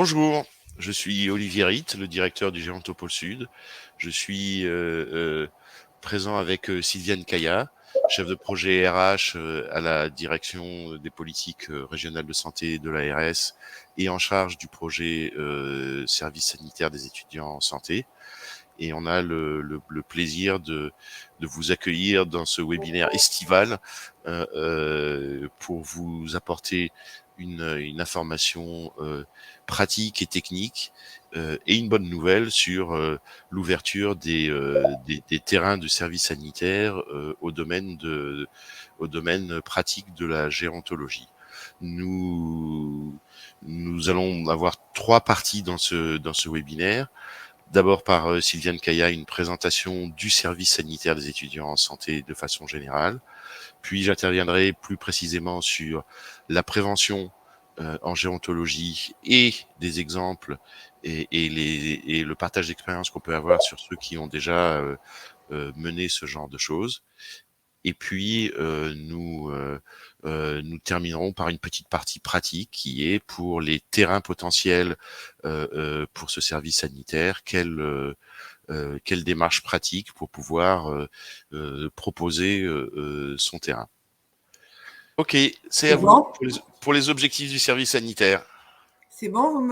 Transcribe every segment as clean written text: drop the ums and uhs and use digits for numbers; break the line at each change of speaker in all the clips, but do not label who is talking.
Bonjour, je suis Olivier Ritt, le directeur du Gérontopole Sud. Je suis présent avec Sylviane Caillat, chef de projet RH à la direction des politiques régionales de santé de l'ARS et en charge du projet service sanitaire des étudiants en santé. Et on a le plaisir de vous accueillir dans ce webinaire estival pour vous apporter une information pratique et technique et une bonne nouvelle sur l'ouverture des terrains de services sanitaires au domaine pratique de la gérontologie. Nous allons avoir 3 parties dans ce webinaire. D'abord par Sylviane Caillat, une présentation du service sanitaire des étudiants en santé de façon générale. Puis j'interviendrai plus précisément sur la prévention en gérontologie et des exemples et le partage d'expérience qu'on peut avoir sur ceux qui ont déjà mené ce genre de choses. Et puis nous terminerons par une petite partie pratique qui est pour les terrains potentiels pour ce service sanitaire, quelle démarche pratique pour pouvoir proposer son terrain. Ok, c'est à vous
Bon.
pour les objectifs du service sanitaire.
C'est bon,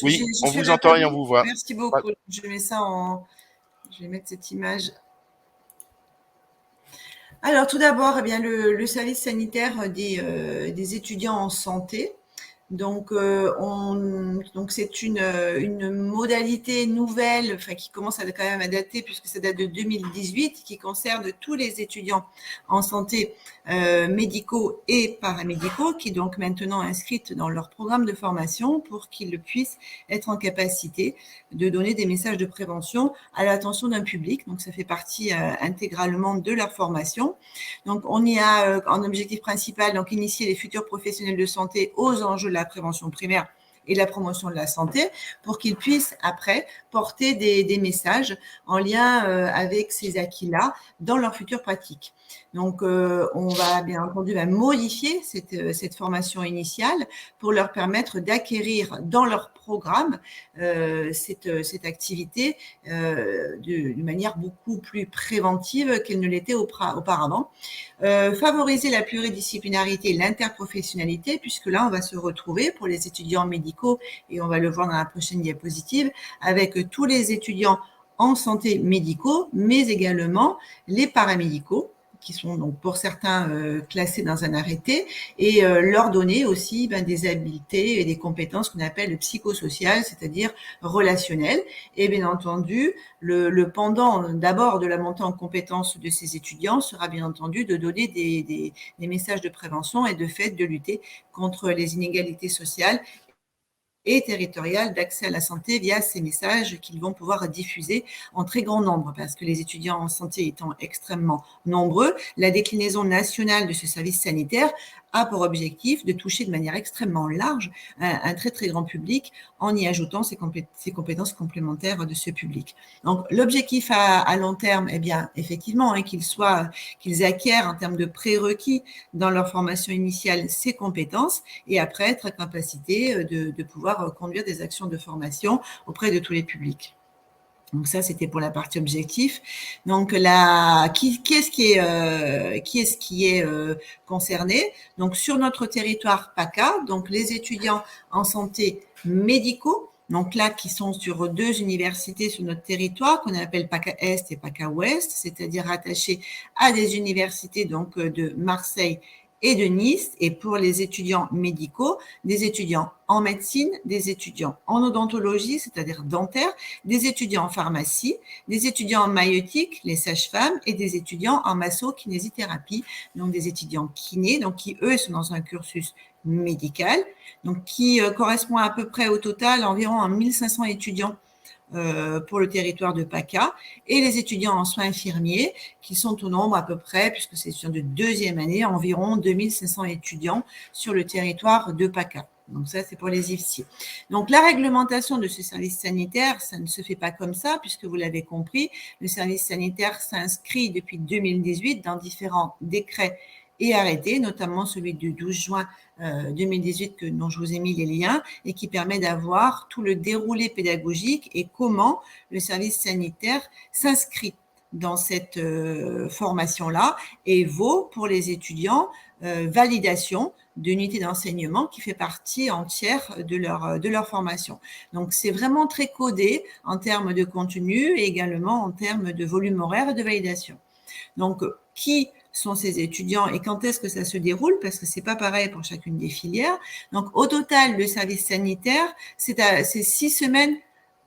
Oui,
j'ai
on
fait
vous
la
entend et on
copie.
vous voit.
Merci beaucoup. Je mets ça je vais mettre cette image. Alors, tout d'abord, eh bien, le service sanitaire des étudiants en santé. Donc, c'est une modalité nouvelle, enfin, qui commence quand même à dater puisque ça date de 2018, qui concerne tous les étudiants en santé médicaux et paramédicaux, qui donc maintenant inscrites dans leur programme de formation pour qu'ils puissent être en capacité de donner des messages de prévention à l'attention d'un public. Donc, ça fait partie intégralement de leur formation. Donc, on y a en objectif principal donc initier les futurs professionnels de santé aux enjeux de la prévention primaire et la promotion de la santé pour qu'ils puissent après porter des messages en lien avec ces acquis-là dans leur future pratique. Donc, on va bien entendu modifier cette formation initiale pour leur permettre d'acquérir dans leur programme cette activité d'une manière beaucoup plus préventive qu'elle ne l'était auparavant. Favoriser la pluridisciplinarité et l'interprofessionnalité, puisque là, on va se retrouver pour les étudiants médicaux, et on va le voir dans la prochaine diapositive, avec tous les étudiants en santé médicaux, mais également les paramédicaux, qui sont donc pour certains classés dans un arrêté, et leur donner aussi des habiletés et des compétences qu'on appelle psychosociales, c'est-à-dire relationnelles. Et bien entendu, le pendant d'abord de la montée en compétences de ces étudiants sera bien entendu de donner des messages de prévention et de fait de lutter contre les inégalités sociales et territoriales d'accès à la santé via ces messages qu'ils vont pouvoir diffuser en très grand nombre, parce que les étudiants en santé étant extrêmement nombreux, la déclinaison nationale de ce service sanitaire a pour objectif de toucher de manière extrêmement large un très très grand public en y ajoutant ces compétences complémentaires de ce public. Donc l'objectif à long terme, eh bien effectivement, qu'ils acquièrent en termes de prérequis dans leur formation initiale ces compétences et après être en capacité de pouvoir conduire des actions de formation auprès de tous les publics. Donc ça, c'était pour la partie objectif. Donc qui est-ce qui est concerné? Donc sur notre territoire PACA, donc les étudiants en santé médicaux, donc là qui sont sur 2 universités sur notre territoire qu'on appelle PACA Est et PACA Ouest, c'est-à-dire rattachés à des universités donc de Marseille et de Nice, et pour les étudiants médicaux, des étudiants en médecine, des étudiants en odontologie, c'est-à-dire dentaire, des étudiants en pharmacie, des étudiants en maïeutique, les sages-femmes, et des étudiants en masso-kinésithérapie, donc des étudiants kinés, donc qui, eux, sont dans un cursus médical, donc qui correspond à peu près au total environ à 1500 étudiants pour le territoire de PACA, et les étudiants en soins infirmiers qui sont au nombre à peu près, puisque c'est étudiants de 2e année, environ 2500 étudiants sur le territoire de PACA. Donc ça, c'est pour les IFSI. Donc la réglementation de ce service sanitaire, ça ne se fait pas comme ça, puisque vous l'avez compris, le service sanitaire s'inscrit depuis 2018 dans différents décrets et arrêtés, notamment celui du 12 juin 2018 dont je vous ai mis les liens et qui permet d'avoir tout le déroulé pédagogique et comment le service sanitaire s'inscrit dans cette formation-là et vaut pour les étudiants validation d'unité d'enseignement qui fait partie entière de leur formation. Donc, c'est vraiment très codé en termes de contenu et également en termes de volume horaire et de validation. Donc, qui sont ces étudiants et quand est-ce que ça se déroule? Parce que c'est pas pareil pour chacune des filières. Donc, au total, le service sanitaire, c'est 6 semaines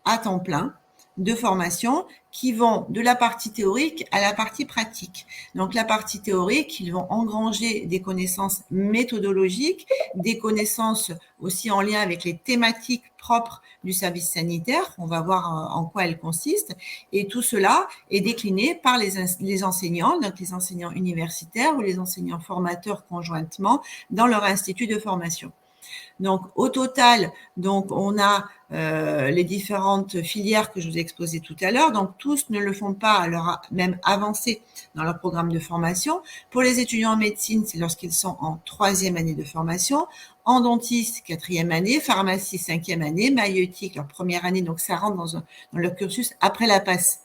à temps plein de formation qui vont de la partie théorique à la partie pratique. Donc, la partie théorique, ils vont engranger des connaissances méthodologiques, des connaissances aussi en lien avec les thématiques propres du service sanitaire. On va voir en quoi elles consistent. Et tout cela est décliné par les enseignants, donc les enseignants universitaires ou les enseignants formateurs conjointement dans leur institut de formation. Donc, au total, donc, on a les différentes filières que je vous ai exposées tout à l'heure. Donc, tous ne le font pas à leur même avancée dans leur programme de formation. Pour les étudiants en médecine, c'est lorsqu'ils sont en 3e année de formation. Endontiste, 4e année. Pharmacie, 5e année. Maïeutique, leur 1re année. Donc, ça rentre dans leur cursus après la passe.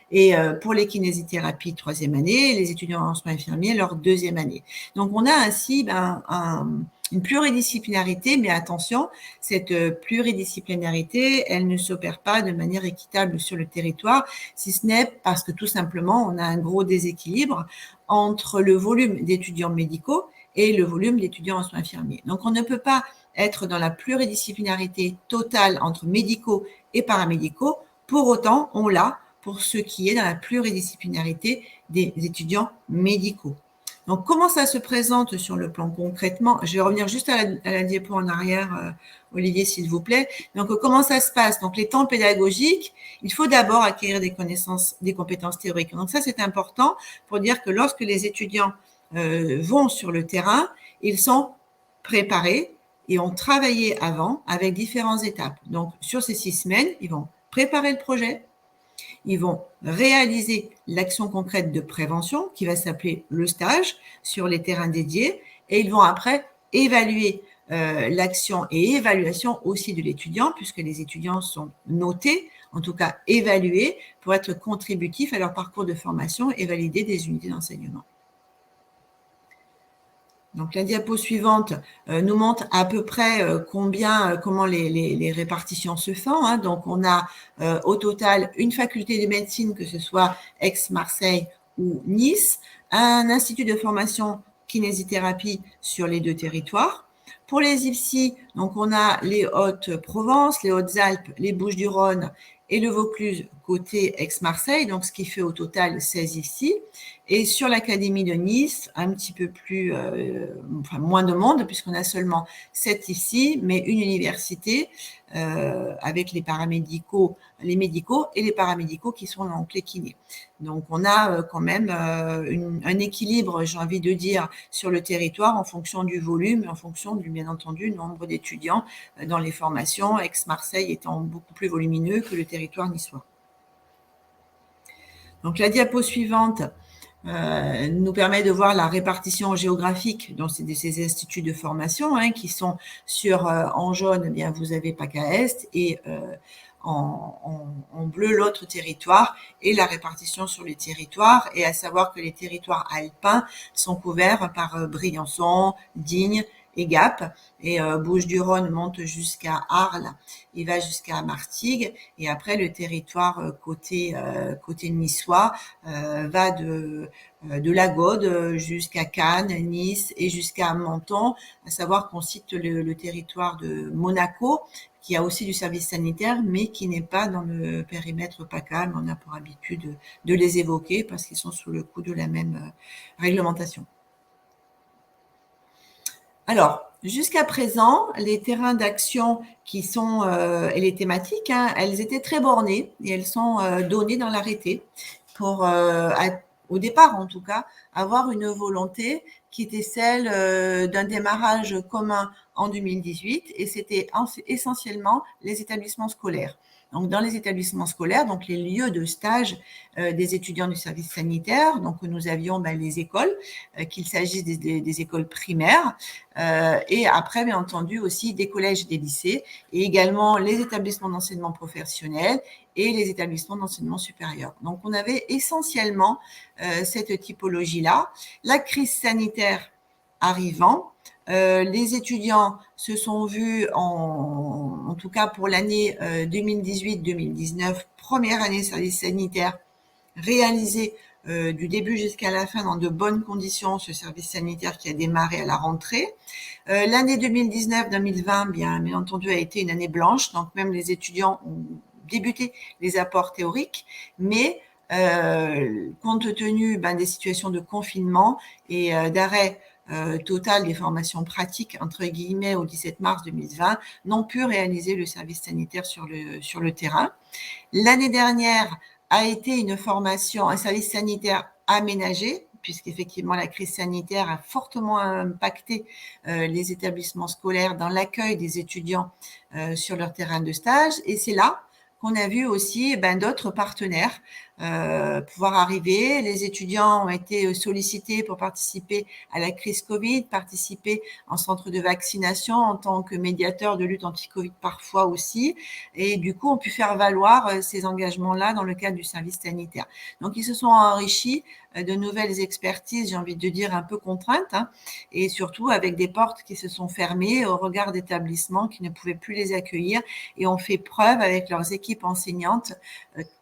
Et pour les kinésithérapies, 3e année, les étudiants en soins infirmiers, leur 2e année. Donc, on a ainsi une pluridisciplinarité, mais attention, cette pluridisciplinarité, elle ne s'opère pas de manière équitable sur le territoire, si ce n'est parce que tout simplement, on a un gros déséquilibre entre le volume d'étudiants médicaux et le volume d'étudiants en soins infirmiers. Donc, on ne peut pas être dans la pluridisciplinarité totale entre médicaux et paramédicaux. Pour autant, on l'a pour ce qui est dans la pluridisciplinarité des étudiants médicaux. Donc, comment ça se présente sur le plan concrètement? Je vais revenir juste à la diapo en arrière, Olivier, s'il vous plaît. Donc, comment ça se passe? Donc, les temps pédagogiques, il faut d'abord acquérir des connaissances, des compétences théoriques. Donc, ça, c'est important pour dire que lorsque les étudiants vont sur le terrain, ils sont préparés et ont travaillé avant avec différentes étapes. Donc, sur ces 6 semaines, ils vont préparer le projet, ils vont réaliser l'action concrète de prévention qui va s'appeler le stage sur les terrains dédiés et ils vont après évaluer l'action et évaluation aussi de l'étudiant puisque les étudiants sont notés, en tout cas évalués pour être contributifs à leur parcours de formation et valider des unités d'enseignement. Donc, la diapo suivante nous montre à peu près comment les répartitions se font. Hein. Donc, on a au total une faculté de médecine, que ce soit Aix-Marseille ou Nice, un institut de formation kinésithérapie sur les 2 territoires. Pour les IFSI, donc on a les Hautes-Provence, les Hautes-Alpes, les Bouches-du-Rhône et le Vaucluse côté Aix-Marseille, donc ce qui fait au total 16 IFSI. Et sur l'Académie de Nice, un petit peu plus, moins de monde, puisqu'on a seulement 7 ici, mais une université avec les paramédicaux, les médicaux et les paramédicaux qui sont donc les kinés. Donc, on a quand même un équilibre, j'ai envie de dire, sur le territoire en fonction du volume, en fonction du, bien entendu, nombre d'étudiants dans les formations, Aix-Marseille étant beaucoup plus volumineux que le territoire niçois. Donc, la diapo suivante nous permet de voir la répartition géographique dans ces instituts de formation hein, qui sont sur en jaune, eh bien vous avez PACA Est et en bleu l'autre territoire et la répartition sur les territoires et à savoir que les territoires alpins sont couverts par Briançon, Digne et Gap et Bouches-du-Rhône monte jusqu'à Arles et va jusqu'à Martigues et après le territoire côté niçois va de la Gaude jusqu'à Cannes, Nice et jusqu'à Menton, à savoir qu'on cite le territoire de Monaco qui a aussi du service sanitaire mais qui n'est pas dans le périmètre PACA, mais on a pour habitude de les évoquer parce qu'ils sont sous le coup de la même réglementation. Alors, jusqu'à présent, les terrains d'action qui sont et les thématiques, hein, elles étaient très bornées et elles sont données dans l'arrêté pour, au départ en tout cas, avoir une volonté qui était celle d'un démarrage commun en 2018 et c'était essentiellement les établissements scolaires. Donc, dans les établissements scolaires, donc les lieux de stage des étudiants du service sanitaire. Donc, nous avions les écoles, qu'il s'agisse des écoles primaires, et après, bien entendu, aussi des collèges et des lycées, et également les établissements d'enseignement professionnel et les établissements d'enseignement supérieur. Donc, on avait essentiellement cette typologie-là. La crise sanitaire arrivant, les étudiants se sont vus, en tout cas pour l'année 2018-2019, première année service sanitaire, réalisé du début jusqu'à la fin dans de bonnes conditions, ce service sanitaire qui a démarré à la rentrée. L'année 2019-2020, bien entendu, a été une année blanche, donc même les étudiants ont débuté les apports théoriques, mais compte tenu des situations de confinement et d'arrêt total des formations pratiques, entre guillemets, au 17 mars 2020, n'ont pu réaliser le service sanitaire sur le terrain. L'année dernière a été une formation, un service sanitaire aménagé, puisqu'effectivement la crise sanitaire a fortement impacté les établissements scolaires dans l'accueil des étudiants sur leur terrain de stage. Et c'est là qu'on a vu aussi d'autres partenaires pouvoir arriver. Les étudiants ont été sollicités pour participer à la crise Covid, participer en centre de vaccination en tant que médiateur de lutte anti-Covid parfois aussi, et du coup ont pu faire valoir ces engagements-là dans le cadre du service sanitaire. Donc ils se sont enrichis de nouvelles expertises, j'ai envie de dire un peu contraintes, et surtout avec des portes qui se sont fermées au regard d'établissements qui ne pouvaient plus les accueillir, et ont fait preuve avec leurs équipes enseignantes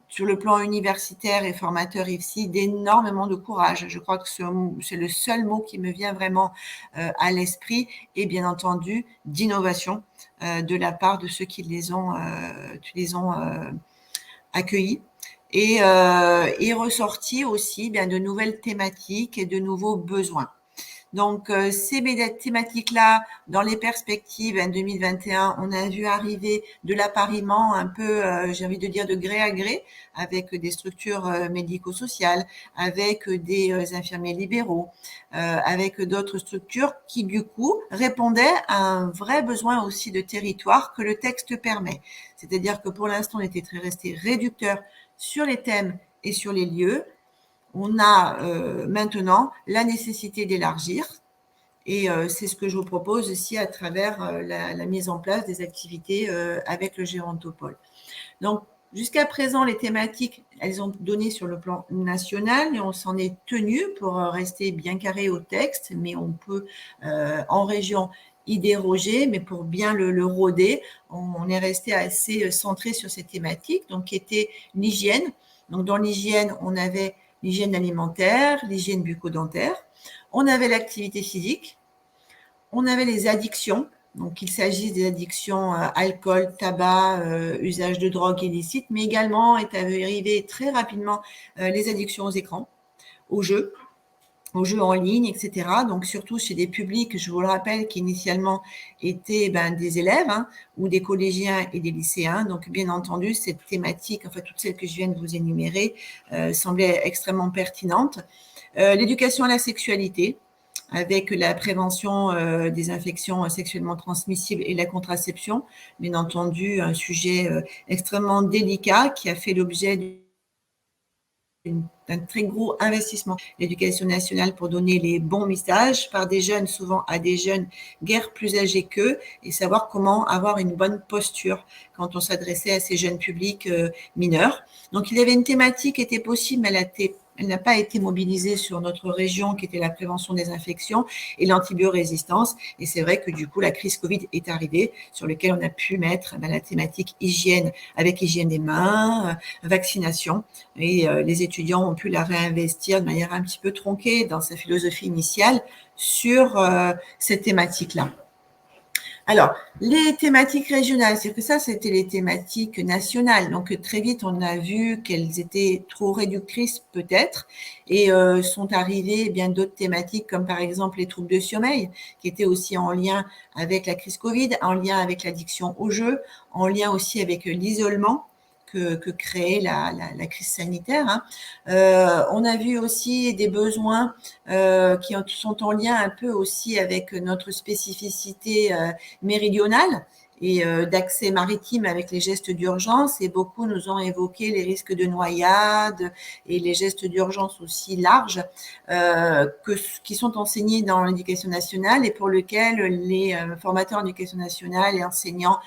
sur le plan universitaire et formateur ici, d'énormément de courage. Je crois que c'est le seul mot qui me vient vraiment à l'esprit, et bien entendu d'innovation de la part de ceux qui les ont accueillis. Et ressorti aussi de nouvelles thématiques et de nouveaux besoins. Donc, ces thématiques-là, dans les perspectives 2021, on a vu arriver de l'appariement un peu, j'ai envie de dire, de gré à gré, avec des structures médico-sociales, avec des infirmiers libéraux, avec d'autres structures qui, du coup, répondaient à un vrai besoin aussi de territoire que le texte permet. C'est-à-dire que pour l'instant, on était resté réducteur sur les thèmes et sur les lieux. On a maintenant la nécessité d'élargir, et c'est ce que je vous propose aussi à travers la mise en place des activités avec le Gérontopole. Donc, jusqu'à présent, les thématiques, elles ont donné sur le plan national et on s'en est tenu pour rester bien carré au texte, mais on peut en région y déroger, mais pour bien le rôder, on est resté assez centré sur ces thématiques, donc qui était l'hygiène. Donc, dans l'hygiène, on avait l'hygiène alimentaire, l'hygiène bucco-dentaire, on avait l'activité physique, on avait les addictions, donc qu'il s'agisse des addictions alcool, tabac, usage de drogue illicite, mais également est arrivé très rapidement les addictions aux écrans, aux jeux en ligne, etc. Donc surtout chez des publics, je vous le rappelle, qui initialement étaient des élèves ou des collégiens et des lycéens. Donc bien entendu, cette thématique, enfin toutes celles que je viens de vous énumérer, semblait extrêmement pertinente. L'éducation à la sexualité, avec la prévention des infections sexuellement transmissibles et la contraception, bien entendu un sujet extrêmement délicat qui a fait l'objet d'un très gros investissement. L'éducation nationale pour donner les bons messages par des jeunes, souvent à des jeunes guère plus âgés qu'eux, et savoir comment avoir une bonne posture quand on s'adressait à ces jeunes publics mineurs. Donc il y avait une thématique qui était possible, mais elle n'a pas été mobilisée sur notre région, qui était la prévention des infections et l'antibiorésistance. Et c'est vrai que du coup, la crise Covid est arrivée, sur laquelle on a pu mettre la thématique hygiène, avec hygiène des mains, vaccination. Et les étudiants ont pu la réinvestir de manière un petit peu tronquée dans sa philosophie initiale sur cette thématique-là. Alors, les thématiques régionales, c'est que ça, c'était les thématiques nationales. Donc, très vite, on a vu qu'elles étaient trop réductrices, peut-être, et sont arrivées bien d'autres thématiques, comme par exemple les troubles de sommeil, qui étaient aussi en lien avec la crise Covid, en lien avec l'addiction au jeu, en lien aussi avec l'isolement que créait la crise sanitaire. Hein. On a vu aussi des besoins qui sont en lien un peu aussi avec notre spécificité méridionale et d'accès maritime avec les gestes d'urgence. Et beaucoup nous ont évoqué les risques de noyade et les gestes d'urgence aussi larges qui sont enseignés dans l'éducation nationale et pour lesquels les formateurs en éducation nationale et enseignants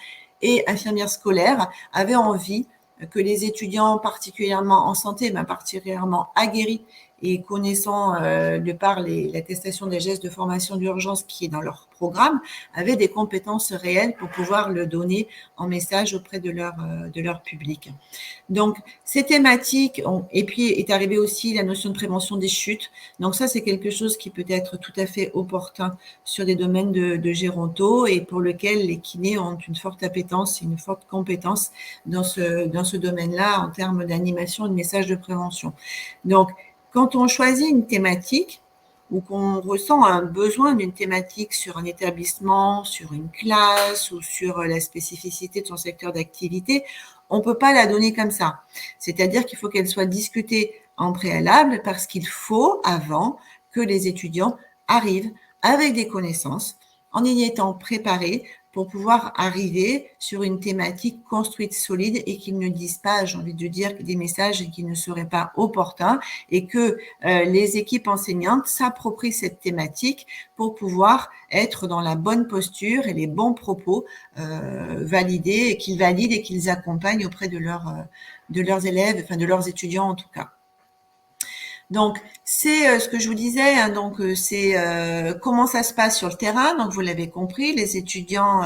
et infirmières scolaires avaient envie que les étudiants particulièrement en santé, mais particulièrement aguerris et connaissant de par l'attestation des gestes de formation d'urgence qui est dans leur programme, avaient des compétences réelles pour pouvoir le donner en message auprès de leur public. Donc, ces thématiques, et puis est arrivée aussi la notion de prévention des chutes. Donc ça, c'est quelque chose qui peut être tout à fait opportun sur des domaines de géronto et pour lequel les kinés ont une forte appétence, une forte compétence dans ce domaine-là en termes d'animation et de messages de prévention. Donc, quand on choisit une thématique ou qu'on ressent un besoin d'une thématique sur un établissement, sur une classe ou sur la spécificité de son secteur d'activité, on ne peut pas la donner comme ça. C'est-à-dire qu'il faut qu'elle soit discutée en préalable parce qu'il faut, avant, que les étudiants arrivent avec des connaissances, en y étant préparés pour pouvoir arriver sur une thématique construite solide et qu'ils ne disent pas, j'ai envie de dire, des messages qui ne seraient pas opportuns et que les équipes enseignantes s'approprient cette thématique pour pouvoir être dans la bonne posture et les bons propos validés et qu'ils valident et qu'ils accompagnent auprès de leurs élèves, enfin de leurs étudiants en tout cas. Donc, c'est ce que je vous disais, hein, donc c'est comment ça se passe sur le terrain. Donc, vous l'avez compris, les étudiants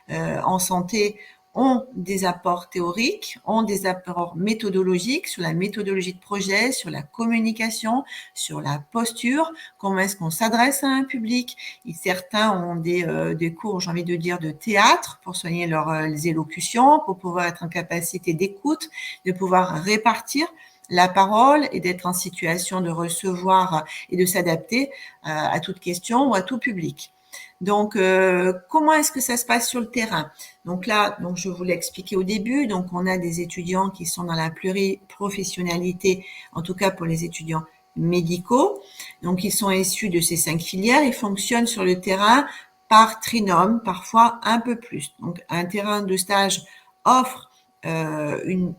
en santé ont des apports théoriques, ont des apports méthodologiques sur la méthodologie de projet, sur la communication, sur la posture, comment est-ce qu'on s'adresse à un public. Et certains ont des cours, j'ai envie de dire, de théâtre pour soigner leurs élocutions, pour pouvoir être en capacité d'écoute, de pouvoir répartir la parole et d'être en situation de recevoir et de s'adapter à toute question ou à tout public. Donc, comment est-ce que ça se passe sur le terrain? Donc là, je vous l'ai expliqué au début. Donc, on a des étudiants qui sont dans la pluriprofessionnalité, en tout cas pour les étudiants médicaux. Donc, ils sont issus de ces 5 filières. Ils fonctionnent sur le terrain par trinôme, parfois un peu plus. Donc, un terrain de stage offre une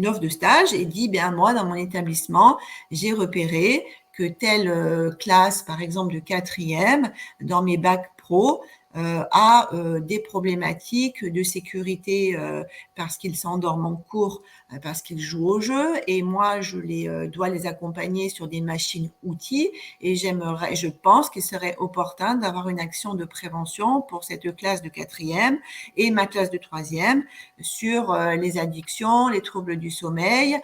offre de stage et dit, bien moi, dans mon établissement, j'ai repéré que telle classe, par exemple de 4e, dans mes bacs pro, a des problématiques de sécurité parce qu'ils s'endorment en cours, parce qu'ils jouent au jeu, et moi je dois les accompagner sur des machines outils, et je pense qu'il serait opportun d'avoir une action de prévention pour cette classe de 4e et ma classe de 3e sur les addictions, les troubles du sommeil,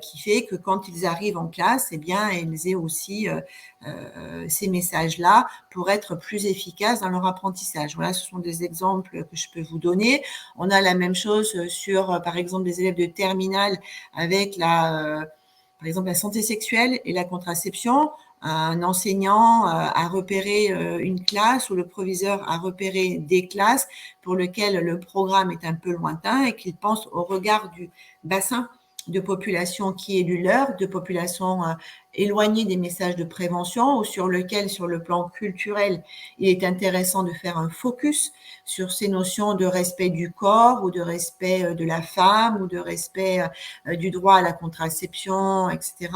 qui fait que quand ils arrivent en classe, eh bien ils aient aussi ces messages-là pour être plus efficaces dans leur apprentissage. Voilà, ce sont des exemples que je peux vous donner. On a la même chose sur, par exemple, des élèves de terminale avec par exemple, la santé sexuelle et la contraception. Un enseignant a repéré une classe ou le proviseur a repéré des classes pour lesquelles le programme est un peu lointain et qu'il pense au regard du bassin de population qui est du leur, de population éloignée des messages de prévention ou sur lequel, sur le plan culturel, il est intéressant de faire un focus sur ces notions de respect du corps ou de respect de la femme ou de respect du droit à la contraception, etc.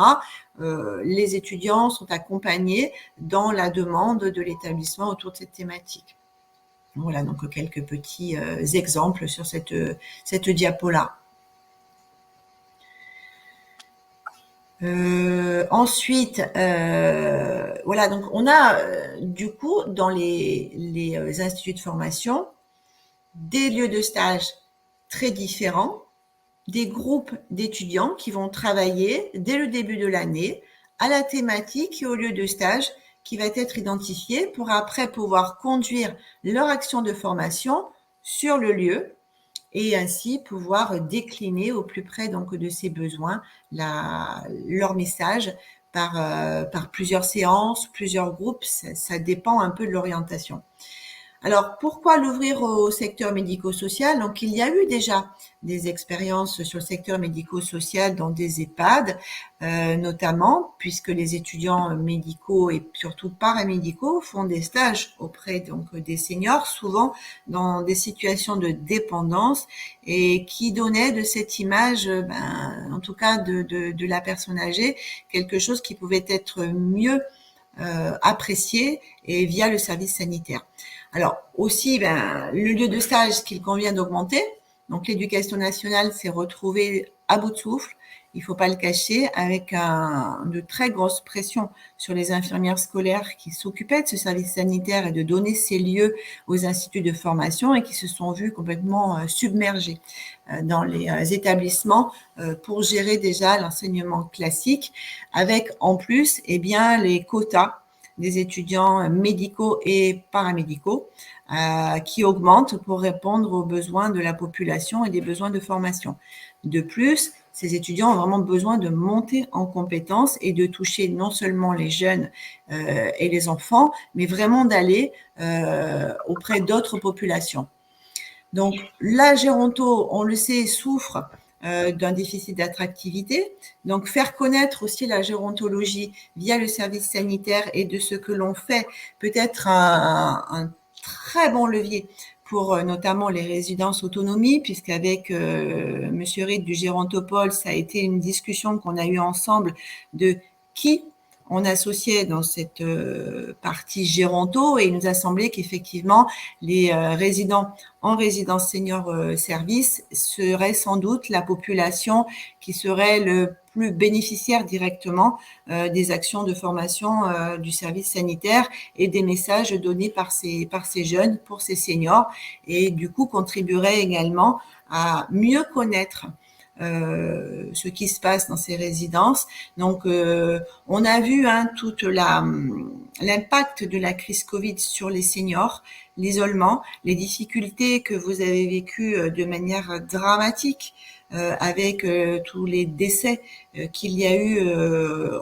Les étudiants sont accompagnés dans la demande de l'établissement autour de cette thématique. Voilà donc quelques petits exemples sur cette diapo-là. Ensuite, voilà, donc on a du coup dans les instituts de formation des lieux de stage très différents, des groupes d'étudiants qui vont travailler dès le début de l'année à la thématique et au lieu de stage qui va être identifié pour après pouvoir conduire leur action de formation sur le lieu et ainsi pouvoir décliner au plus près donc de ses besoins leur message par plusieurs séances, plusieurs groupes, ça dépend un peu de l'orientation. Alors, pourquoi l'ouvrir au secteur médico-social? Donc, il y a eu déjà des expériences sur le secteur médico-social dans des EHPAD, notamment puisque les étudiants médicaux et surtout paramédicaux font des stages auprès donc des seniors, souvent dans des situations de dépendance et qui donnaient de cette image, en tout cas de la personne âgée, quelque chose qui pouvait être mieux apprécié et via le service sanitaire. Alors aussi, le lieu de stage qu'il convient d'augmenter. Donc l'éducation nationale s'est retrouvée à bout de souffle, il ne faut pas le cacher, avec de très grosses pressions sur les infirmières scolaires qui s'occupaient de ce service sanitaire et de donner ces lieux aux instituts de formation et qui se sont vus complètement submergés dans les établissements pour gérer déjà l'enseignement classique, avec en plus les quotas des étudiants médicaux et paramédicaux qui augmentent pour répondre aux besoins de la population et des besoins de formation. De plus, ces étudiants ont vraiment besoin de monter en compétences et de toucher non seulement les jeunes et les enfants, mais vraiment d'aller auprès d'autres populations. Donc, la géronto, on le sait, souffre d'un déficit d'attractivité. Donc, faire connaître aussi la gérontologie via le service sanitaire et de ce que l'on fait peut être un très bon levier pour notamment les résidences autonomie, puisqu'avec Monsieur Reed du Gérontopole, ça a été une discussion qu'on a eue ensemble de qui on associait dans cette partie géronto et il nous a semblé qu'effectivement les résidents en résidence senior service serait sans doute la population qui serait le plus bénéficiaire directement des actions de formation du service sanitaire et des messages donnés par ces jeunes pour ces seniors et du coup contribuerait également à mieux connaître ce qui se passe dans ces résidences. Donc, on a vu toute l'impact de la crise Covid sur les seniors, l'isolement, les difficultés que vous avez vécues de manière dramatique avec tous les décès qu'il y a eu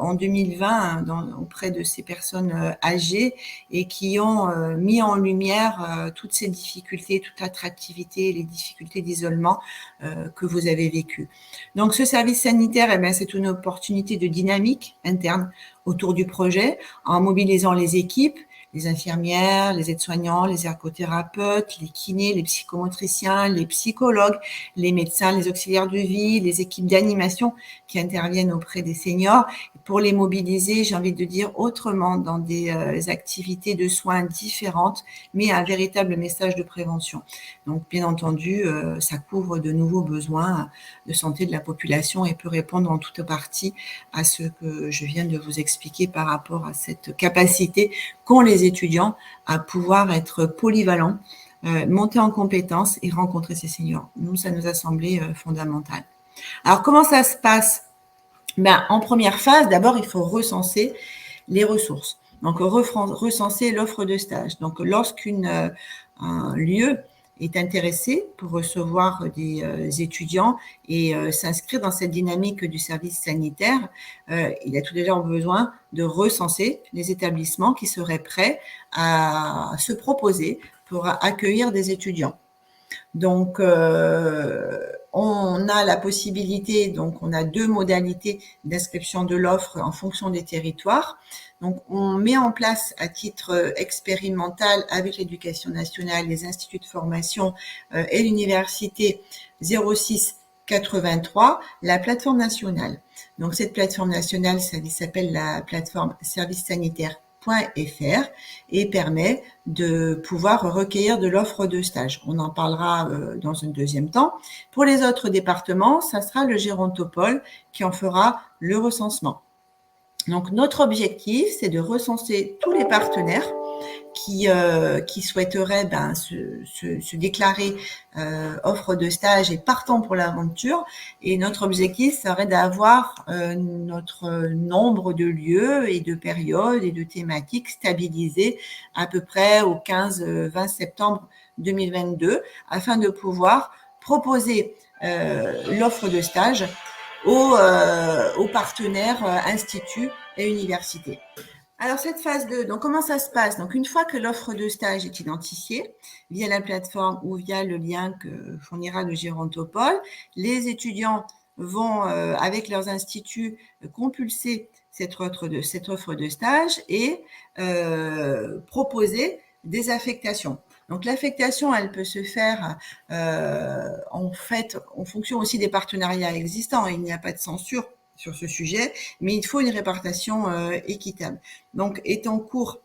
en 2020 auprès de ces personnes âgées et qui ont mis en lumière toutes ces difficultés, toute l'attractivité, les difficultés d'isolement que vous avez vécues. Donc ce service sanitaire, c'est une opportunité de dynamique interne autour du projet en mobilisant les équipes, les infirmières, les aides-soignants, les ergothérapeutes, les kinés, les psychomotriciens, les psychologues, les médecins, les auxiliaires de vie, les équipes d'animation qui interviennent auprès des seniors pour les mobiliser, j'ai envie de dire, autrement dans des activités de soins différentes, mais un véritable message de prévention. Donc, bien entendu, ça couvre de nouveaux besoins de santé de la population et peut répondre en toute partie à ce que je viens de vous expliquer par rapport à cette capacité qu'ont les étudiants à pouvoir être polyvalents, monter en compétences et rencontrer ces seniors. Nous, ça nous a semblé fondamental. Alors, comment ça se passe? En première phase, d'abord, il faut recenser les ressources. Donc, recenser l'offre de stage. Donc, lorsqu'un lieu est intéressé pour recevoir des étudiants et s'inscrire dans cette dynamique du service sanitaire, il a tout déjà besoin de recenser les établissements qui seraient prêts à se proposer pour accueillir des étudiants. Donc, on a la possibilité, donc on a deux modalités d'inscription de l'offre en fonction des territoires. Donc, on met en place à titre expérimental avec l'éducation nationale, les instituts de formation et l'université 06 83, la plateforme nationale. Donc, cette plateforme nationale, ça s'appelle la plateforme service sanitaire et permet de pouvoir recueillir de l'offre de stage. On en parlera dans un deuxième temps. Pour les autres départements, ça sera le Gérontopole qui en fera le recensement. Donc, notre objectif, c'est de recenser tous les partenaires qui souhaiteraient se déclarer offre de stage et partant pour l'aventure. Et notre objectif serait d'avoir notre nombre de lieux et de périodes et de thématiques stabilisés à peu près au 15-20 septembre 2022 afin de pouvoir proposer l'offre de stage aux partenaires instituts et universités. Alors cette phase 2, donc comment ça se passe? Donc une fois que l'offre de stage est identifiée via la plateforme ou via le lien que fournira le Gérontopole, les étudiants vont avec leurs instituts compulser cette offre de stage et proposer des affectations. Donc l'affectation, elle peut se faire en fait en fonction aussi des partenariats existants. Il n'y a pas de censure sur ce sujet, mais il faut une répartition équitable. Donc est en cours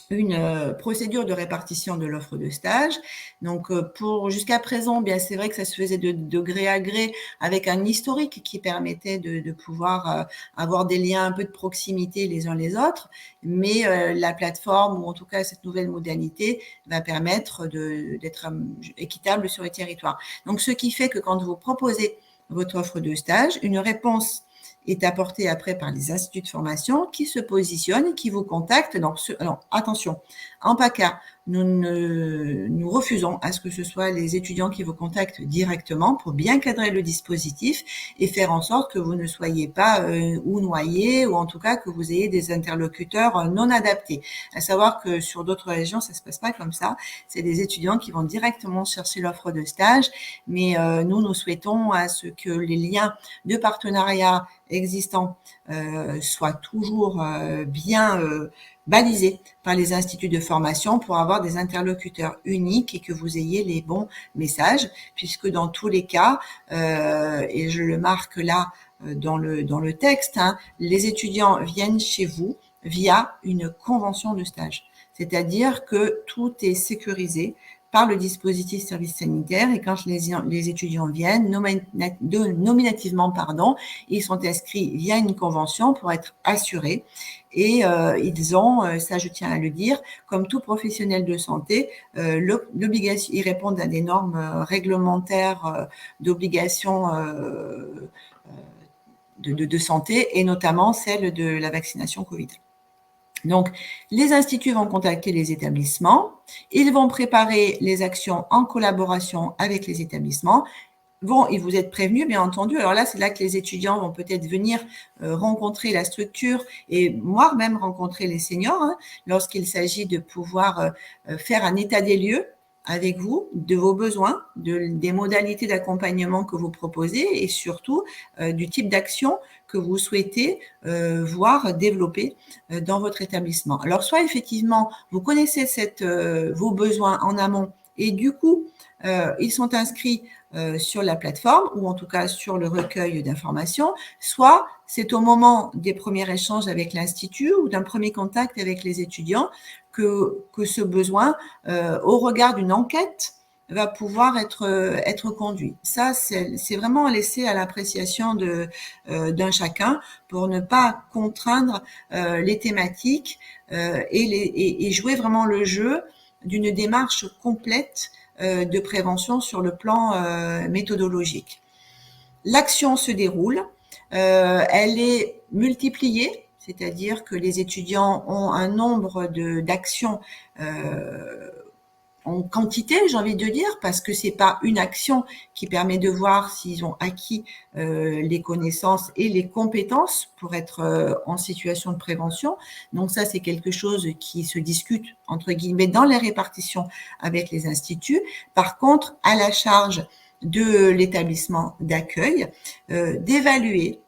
une procédure de répartition de l'offre de stage. Donc pour jusqu'à présent, bien c'est vrai que ça se faisait de gré à gré avec un historique qui permettait de pouvoir avoir des liens un peu de proximité les uns les autres, mais la plateforme ou en tout cas cette nouvelle modalité va permettre d'être équitable sur les territoires. Donc ce qui fait que quand vous proposez votre offre de stage, une réponse est apporté après par les instituts de formation qui se positionnent, qui vous contactent. Alors, attention, en PACA, nous refusons à ce que ce soit les étudiants qui vous contactent directement pour bien cadrer le dispositif et faire en sorte que vous ne soyez pas ou noyés ou en tout cas que vous ayez des interlocuteurs non adaptés. À savoir que sur d'autres régions, ça se passe pas comme ça. C'est des étudiants qui vont directement chercher l'offre de stage, mais nous souhaitons à ce que les liens de partenariat existants soient toujours bien balisés par les instituts de formation pour avoir des interlocuteurs uniques et que vous ayez les bons messages, puisque dans tous les cas, et je le marque là dans le texte, hein, les étudiants viennent chez vous via une convention de stage. C'est-à-dire que tout est sécurisé par le dispositif service sanitaire et quand les étudiants viennent nominativement, ils sont inscrits via une convention pour être assurés et ils ont, ça je tiens à le dire, comme tout professionnel de santé, l'obligation, ils répondent à des normes réglementaires d'obligation de santé et notamment celle de la vaccination Covid. Donc, les instituts vont contacter les établissements, ils vont préparer les actions en collaboration avec les établissements. Et vous êtes prévenus, bien entendu. Alors là, c'est là que les étudiants vont peut-être venir rencontrer la structure et voire même rencontrer les seniors hein, lorsqu'il s'agit de pouvoir faire un état des lieux avec vous, de vos besoins, des modalités d'accompagnement que vous proposez et surtout du type d'action que vous souhaitez voir développer dans votre établissement. Alors, soit effectivement, vous connaissez vos besoins en amont et du coup, ils sont inscrits sur la plateforme ou en tout cas sur le recueil d'informations, soit c'est au moment des premiers échanges avec l'Institut ou d'un premier contact avec les étudiants que ce besoin, au regard d'une enquête, va pouvoir être conduit. Ça, c'est vraiment laissé à l'appréciation d'un chacun pour ne pas contraindre les thématiques et jouer vraiment le jeu d'une démarche complète de prévention sur le plan méthodologique. L'action se déroule, elle est multipliée, c'est-à-dire que les étudiants ont un nombre d'actions en quantité, j'ai envie de dire, parce que c'est pas une action qui permet de voir s'ils ont acquis les connaissances et les compétences pour être en situation de prévention. Donc ça, c'est quelque chose qui se discute entre guillemets dans les répartitions avec les instituts. Par contre, à la charge de l'établissement d'accueil, d'évaluer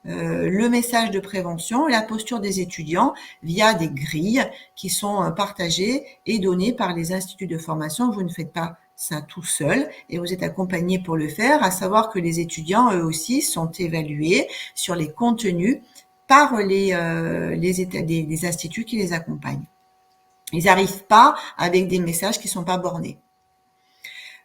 le message de prévention et la posture des étudiants via des grilles qui sont partagées et données par les instituts de formation. Vous ne faites pas ça tout seul et vous êtes accompagné pour le faire, à savoir que les étudiants, eux aussi, sont évalués sur les contenus par les instituts qui les accompagnent. Ils n'arrivent pas avec des messages qui ne sont pas bornés.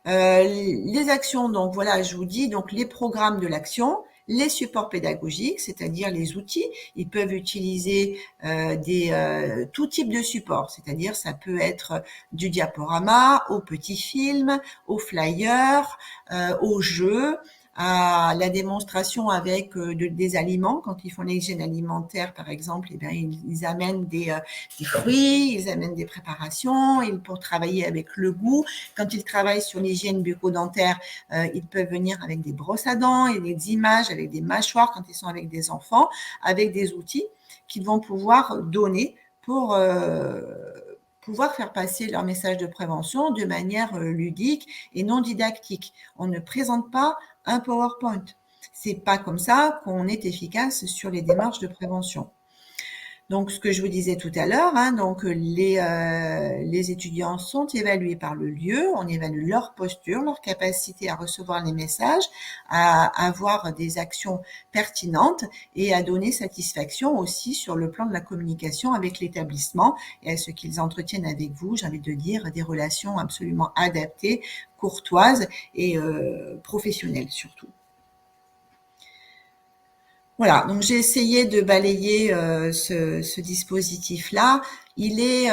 Les actions, donc voilà, je vous dis, donc les programmes de l'action, les supports pédagogiques, c'est-à-dire les outils. Ils peuvent utiliser tout type de support, c'est-à-dire ça peut être du diaporama, au petit film, au flyer, au jeu, à la démonstration avec des aliments. Quand ils font l'hygiène alimentaire, par exemple, eh bien, ils amènent des fruits, ils amènent des préparations, pour travailler avec le goût. Quand ils travaillent sur l'hygiène bucco-dentaire, ils peuvent venir avec des brosses à dents et des images, avec des mâchoires quand ils sont avec des enfants, avec des outils qu'ils vont pouvoir donner pour pouvoir faire passer leur message de prévention de manière ludique et non didactique. On ne présente pas un PowerPoint. C'est pas comme ça qu'on est efficace sur les démarches de prévention. Donc, ce que je vous disais tout à l'heure, hein, donc les étudiants sont évalués par le lieu, on évalue leur posture, leur capacité à recevoir les messages, à avoir des actions pertinentes et à donner satisfaction aussi sur le plan de la communication avec l'établissement et à ce qu'ils entretiennent avec vous, j'ai envie de dire, des relations absolument adaptées, courtoises et professionnelles surtout. Voilà, donc j'ai essayé de balayer ce dispositif-là. Il est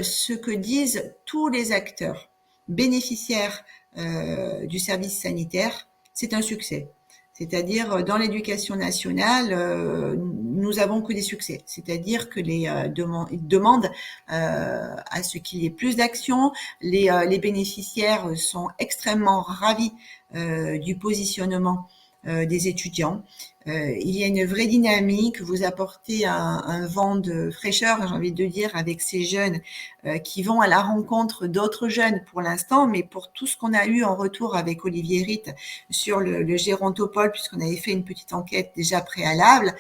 ce que disent tous les acteurs bénéficiaires du service sanitaire, c'est un succès. C'est-à-dire dans l'éducation nationale, nous avons que des succès. C'est-à-dire que les demandent à ce qu'il y ait plus d'actions. Les bénéficiaires sont extrêmement ravis du positionnement des étudiants. Il y a une vraie dynamique, vous apportez un vent de fraîcheur, j'ai envie de dire, avec ces jeunes qui vont à la rencontre d'autres jeunes pour l'instant, mais pour tout ce qu'on a eu en retour avec Olivier Ritt sur le gérontopole, puisqu'on avait fait une petite enquête déjà préalable,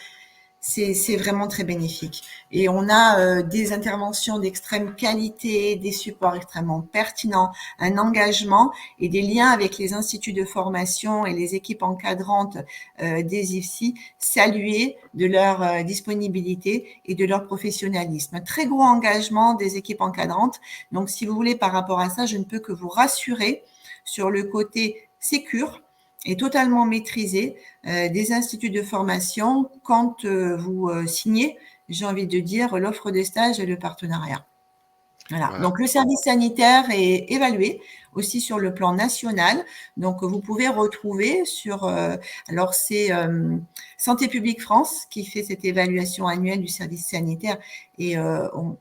c'est vraiment très bénéfique. Et on a des interventions d'extrême qualité, des supports extrêmement pertinents, un engagement et des liens avec les instituts de formation et les équipes encadrantes des IFSI, salués de leur disponibilité et de leur professionnalisme. Un très gros engagement des équipes encadrantes. Donc, si vous voulez, par rapport à ça, je ne peux que vous rassurer sur le côté sécure est totalement maîtrisé des instituts de formation quand vous signez, j'ai envie de dire, l'offre de stage et le partenariat. Voilà.
Voilà.
Donc, le service sanitaire est évalué aussi sur le plan national. Donc, vous pouvez retrouver sur, alors c'est Santé publique France qui fait cette évaluation annuelle du service sanitaire et on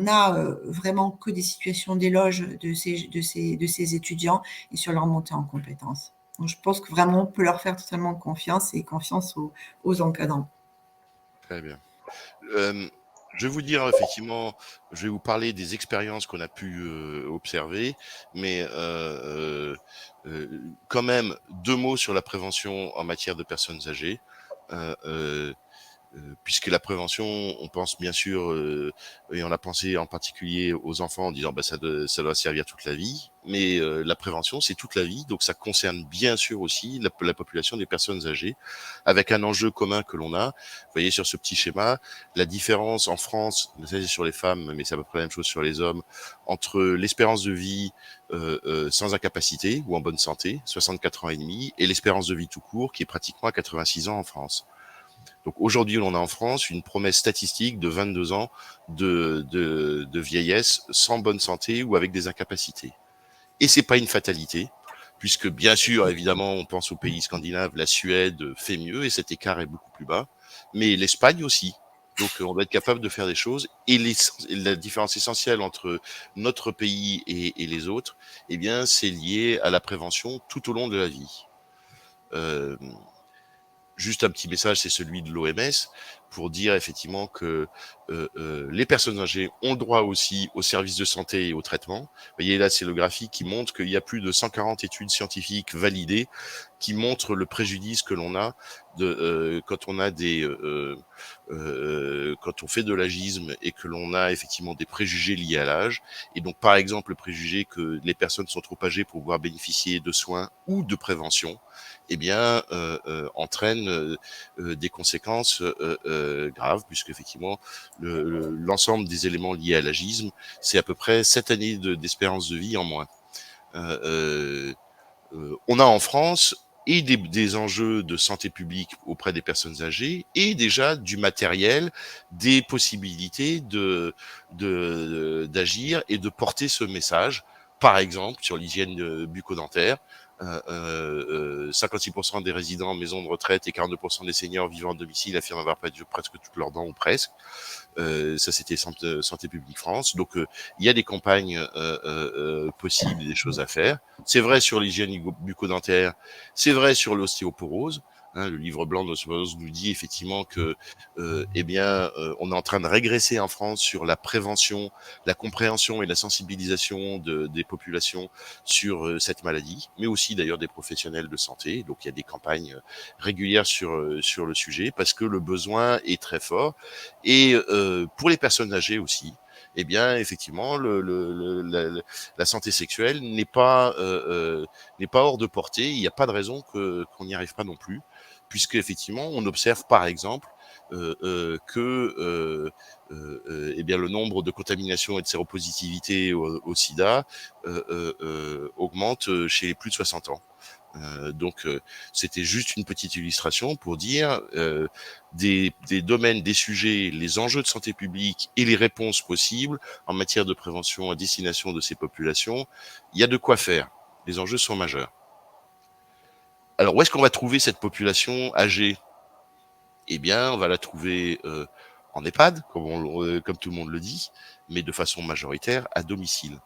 a vraiment que des situations d'éloge de ces étudiants et sur leur montée en compétences. Donc, je pense que vraiment, on peut leur faire totalement confiance et confiance aux encadrants.
Très bien. Je vais vous dire effectivement, je vais vous parler des expériences qu'on a pu observer, mais quand même 2 mots sur la prévention en matière de personnes âgées. Euh, euh, Puisque la prévention, on pense bien sûr, et on a pensé en particulier aux enfants en disant ça doit servir toute la vie, mais la prévention c'est toute la vie, donc ça concerne bien sûr aussi la population des personnes âgées, avec un enjeu commun que l'on a. Vous voyez sur ce petit schéma, la différence en France, c'est sur les femmes, mais c'est à peu près la même chose sur les hommes, entre l'espérance de vie sans incapacité ou en bonne santé, 64 ans et demi, et l'espérance de vie tout court, qui est pratiquement à 86 ans en France. Donc aujourd'hui, on a en France une promesse statistique de 22 ans de vieillesse sans bonne santé ou avec des incapacités. Et c'est pas une fatalité, puisque bien sûr, évidemment, on pense aux pays scandinaves, la Suède fait mieux et cet écart est beaucoup plus bas, mais l'Espagne aussi. Donc on doit être capable de faire des choses. Et la différence essentielle entre notre pays et les autres, eh bien, c'est lié à la prévention tout au long de la vie. Euh, Juste un petit message, c'est celui de l'OMS, pour dire effectivement que les personnes âgées ont le droit aussi aux services de santé et au traitement. Vous voyez là, c'est le graphique qui montre qu'il y a plus de 140 études scientifiques validées qui montrent le préjudice que l'on a quand on a quand on fait de l'agisme et que l'on a effectivement des préjugés liés à l'âge. Et donc, par exemple, le préjugé que les personnes sont trop âgées pour pouvoir bénéficier de soins ou de prévention, eh bien, entraîne des conséquences graves, puisque effectivement, l'ensemble des éléments liés à l'agisme, c'est à peu près 7 années d'espérance de vie en moins. On a en France et des enjeux de santé publique auprès des personnes âgées et déjà du matériel, des possibilités d'agir et de porter ce message. Par exemple, sur l'hygiène bucco-dentaire, 56% des résidents en maison de retraite et 42% des seniors vivant à domicile affirment avoir perdu presque toutes leurs dents ou presque. Ça, c'était Santé publique France. Donc, il y a des campagnes possibles, des choses à faire. C'est vrai sur l'hygiène bucco-dentaire, c'est vrai sur l'ostéoporose. Hein, le livre blanc de Soros nous dit effectivement que, eh bien, on est en train de régresser en France sur la prévention, la compréhension et la sensibilisation des populations sur cette maladie, mais aussi d'ailleurs des professionnels de santé. Donc il y a des campagnes régulières sur le sujet parce que le besoin est très fort. Et pour les personnes âgées aussi, eh bien, effectivement, la santé sexuelle n'est pas hors de portée. Il n'y a pas de raison qu'on n'y arrive pas non plus, puisque effectivement, on observe par exemple que eh bien le nombre de contaminations et de séropositivité au SIDA augmente chez les plus de 60 ans. Donc, c'était juste une petite illustration pour dire des domaines, des sujets, les enjeux de santé publique et les réponses possibles en matière de prévention à destination de ces populations. Il y a de quoi faire. Les enjeux sont majeurs. Alors, où est-ce qu'on va trouver cette population âgée? Eh bien, on va la trouver en EHPAD, comme tout le monde le dit, mais de façon majoritaire à domicile.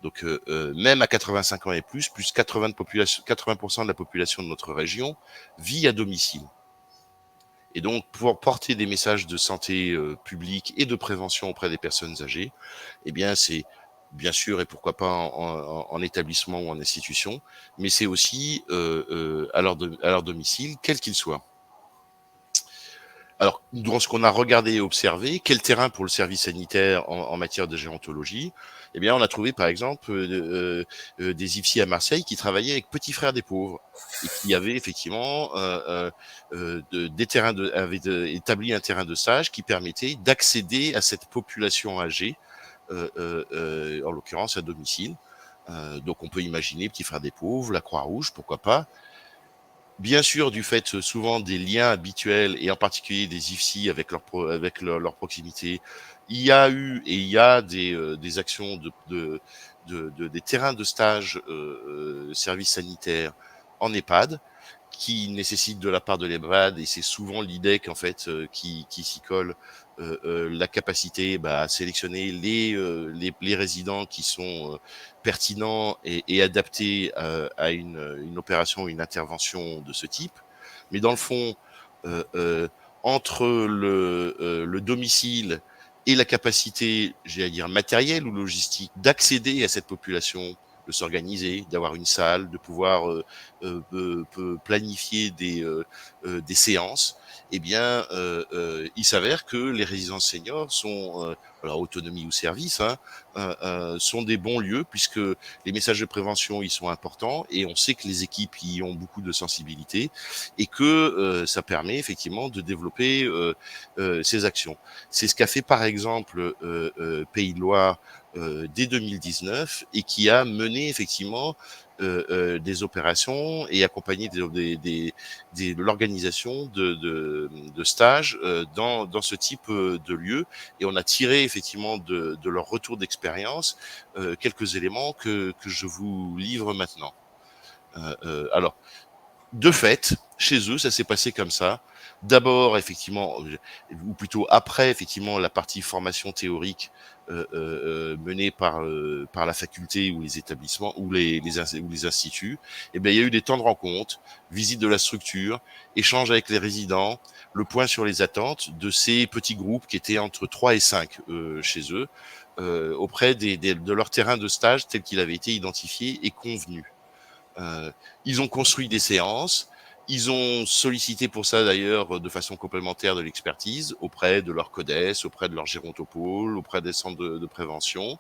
Donc, même à 85 ans et plus 80% de la population de notre région vit à domicile. Et donc, pour porter des messages de santé publique et de prévention auprès des personnes âgées, eh bien, c'est bien sûr, et pourquoi pas en établissement ou en institution, mais c'est aussi à leur domicile, quel qu'il soit. Alors, dans ce qu'on a regardé et observé, quel terrain pour le service sanitaire en matière de gérontologie? Eh bien, on a trouvé, par exemple, des IFSI à Marseille qui travaillaient avec Petits Frères des Pauvres et qui avaient effectivement des terrains établi un terrain de stage qui permettait d'accéder à cette population âgée, en l'occurrence à domicile. Donc, on peut imaginer Petits Frères des Pauvres, la Croix-Rouge, pourquoi pas. Bien sûr, du fait souvent des liens habituels et en particulier des IFSI avec leur proximité, il y a eu et il y a des actions des terrains de stage services sanitaires en EHPAD qui nécessite de la part de l'EHPAD, et c'est souvent l'IDEC en fait qui s'y colle, la capacité à sélectionner les résidents qui sont pertinents et adaptés à une opération ou une intervention de ce type. Mais dans le fond, euh, euh, entre le domicile et la capacité, j'allais dire matérielle ou logistique, d'accéder à cette population, de s'organiser, d'avoir une salle, de pouvoir planifier des séances, eh bien, il s'avère que les résidences seniors sont, alors autonomie ou service, hein, sont des bons lieux puisque les messages de prévention y sont importants et on sait que les équipes y ont beaucoup de sensibilité et que ça permet effectivement de développer ces actions. C'est ce qu'a fait par exemple Pays de Loire dès 2019 et qui a mené effectivement des opérations et accompagné de l'organisation de stages dans ce type de lieu. Et on a tiré effectivement de leur retour d'expérience quelques éléments que je vous livre maintenant. Alors, de fait, chez eux, ça s'est passé comme ça. D'abord, effectivement, ou plutôt après, effectivement, la partie formation théorique menée par la faculté ou les établissements ou les instituts. Et bien, il y a eu des temps de rencontre, visite de la structure, échange avec les résidents, le point sur les attentes de ces petits groupes qui étaient entre 3 et 5 chez eux, auprès de leur terrain de stage tel qu'il avait été identifié et convenu. Ils ont construit des séances. Ils ont sollicité pour ça d'ailleurs de façon complémentaire de l'expertise auprès de leur CODES, auprès de leur gérontopôle, auprès des centres de prévention,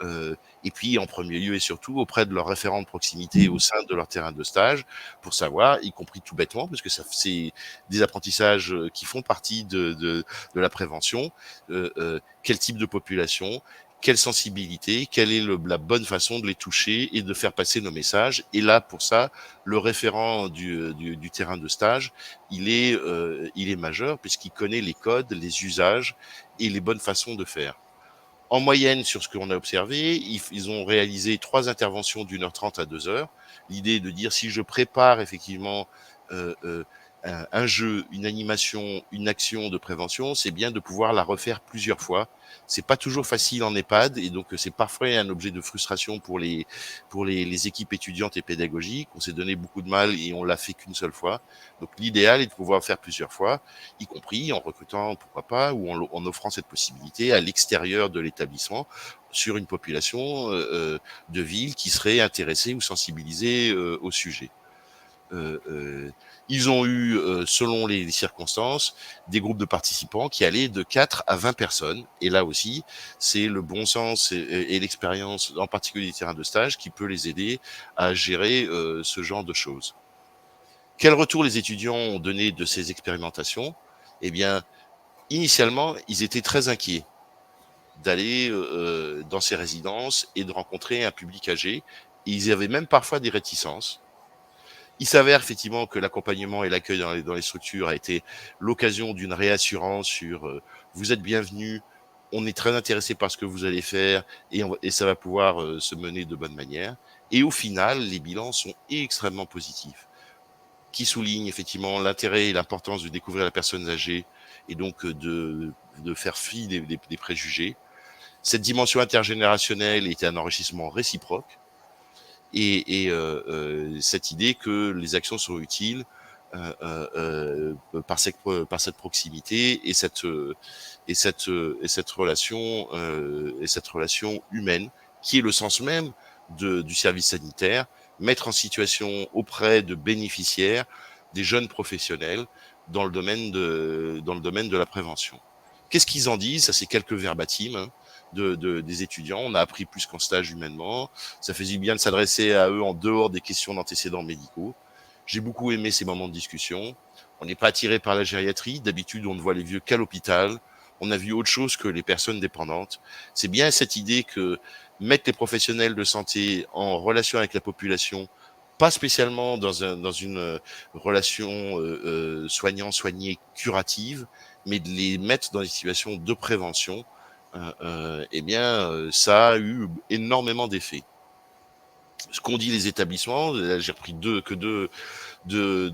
et puis en premier lieu et surtout auprès de leurs référents de proximité au sein de leur terrain de stage pour savoir, y compris tout bêtement, parce que c'est des apprentissages qui font partie de la prévention, quel type de population, quelle sensibilité, quelle est la bonne façon de les toucher et de faire passer nos messages. Et là, pour ça, le référent du terrain de stage, il est majeur puisqu'il connaît les codes, les usages et les bonnes façons de faire. En moyenne, sur ce qu'on a observé, ils ont réalisé 3 interventions d'1h30 à 2 heures. L'idée est de dire si je prépare effectivement un jeu, une animation, une action de prévention, c'est bien de pouvoir la refaire plusieurs fois. C'est pas toujours facile en EHPAD et donc c'est parfois un objet de frustration pour les équipes étudiantes et pédagogiques. On s'est donné beaucoup de mal et on l'a fait qu'une seule fois. Donc l'idéal est de pouvoir faire plusieurs fois, y compris en recrutant, pourquoi pas, ou en offrant cette possibilité à l'extérieur de l'établissement sur une population de ville qui serait intéressée ou sensibilisée au sujet. Euh, euh, Ils ont eu, selon les circonstances, des groupes de participants qui allaient de 4 à 20 personnes. Et là aussi, c'est le bon sens et l'expérience, en particulier des terrains de stage, qui peut les aider à gérer ce genre de choses. Quel retour les étudiants ont donné de ces expérimentations? Eh bien, initialement, ils étaient très inquiets d'aller dans ces résidences et de rencontrer un public âgé. Et ils avaient même parfois des réticences. Il s'avère effectivement que l'accompagnement et l'accueil dans les structures a été l'occasion d'une réassurance sur vous êtes bienvenus, on est très intéressé par ce que vous allez faire et ça va pouvoir se mener de bonne manière. Et au final, les bilans sont extrêmement positifs, qui soulignent effectivement l'intérêt et l'importance de découvrir la personne âgée et donc de faire fi des préjugés. Cette dimension intergénérationnelle est un enrichissement réciproque et cette idée que les actions sont utiles par cette proximité et cette relation humaine qui est le sens même du service sanitaire, mettre en situation auprès de bénéficiaires des jeunes professionnels dans le domaine de la prévention. Qu'est-ce qu'ils en disent? Ça, c'est quelques verbatims hein, des étudiants. On a appris plus qu'en stage humainement. Ça faisait bien de s'adresser à eux en dehors des questions d'antécédents médicaux. J'ai beaucoup aimé ces moments de discussion. On n'est pas attiré par la gériatrie. D'habitude, on ne voit les vieux qu'à l'hôpital. On a vu autre chose que les personnes dépendantes. C'est bien cette idée que mettre les professionnels de santé en relation avec la population, pas spécialement dans une relation soignant-soigné curative, mais de les mettre dans des situations de prévention, ça a eu énormément d'effets. Ce qu'ont dit les établissements, là, j'ai repris deux